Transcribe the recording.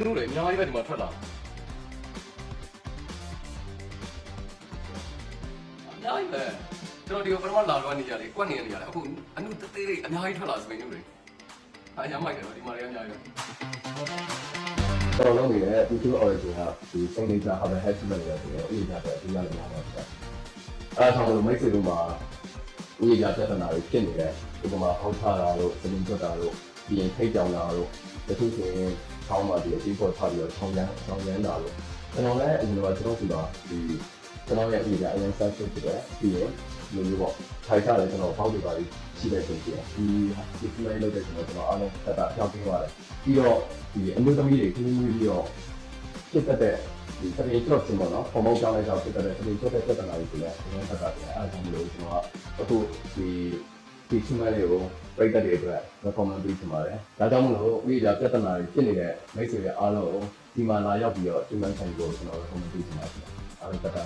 တို့လည်းအများကြီးပဲဒီမှာထွက်လာအများကြီးပဲကျွန်တော်ဒီပထမလာတော့နေရတယ်ကွက်နေရတယ်အခုအနုသေးလေးအများကြီးထွက်လာစပင်းတို့တွေအားရမိုက်တယ်နော်ဒီမှာလည်းအများကြီးပဲတော်လုံးနေရဲ့ YouTube origin ကဒီစိတ်လေးစားဟာပဲ head to man ရဆိုတော့အေးကြတယ်ဒီရလည်းများပါတယ်အဲဒါကြောင့်မိတ်ဆွေတို့မှာဥယျာဉ်ပြဿနာတွေဖြစ်နေတယ်ဥပမာဟောက်ထားတာတို့စပင်းထွက်တာတို့ပြီးရင်ထိတ်ကြောင်တာတို့တချို့ဆိုရင်ခေါင်းမှာဒီအကြီးပေါ်ထားပြီးတော့ချောင်းရမ်းတာတို့ကျွန်တော်လည်းအရင်ကကျွန်တော်ဒီမှာဒီကျွန်တော်ရဲ့ဥယျာဉ်အရင်ဆက်ဖြစ်တယ်ပြီးရင်ဒီလိုပေါ့ထိုက်ထားတယ်ကျွန်တော်ဘောက်တွေပါပြီးရှိတဲ့ပုံပြဒီဒီလိုလုပ်တဲ့ကျွန်တော်အားလုံးတက်တာကြောက်ပြီးသွားတယ်ပြီးတော့ဒီအမျိုးသမီးတွေခင်းပြီးတော့ဖြစ်တဲ့ဒီစပင်းချော့စင်ပေါ့နော်ပုံမောက်ကြောင်းလိုက်တော့ဖြစ်တဲ့စပင်းချော့တဲ့ပြဿနာတွေဆိုလည်းကျွန်တော်တက်တာတယ်အားကြောင့်မလို့ကျွန်တော်ကအခုဒီချီမလေးကိုပြိတ်တဲ့တွေအတွက် recommend ပေးချင်ပါတယ်ဒါကြောင့်မလို့ဥယျာဉ်ပြဿနာတွေဖြစ်နေတဲ့မိတ်ဆွေတွေအားလုံးဒီမှာလာရောက်ပြီးတော့ဒီမှန်ဆိုင်ကိုကျွန်တော် recommend ပေးချင်ပါတယ်အားလုံးတက်တာ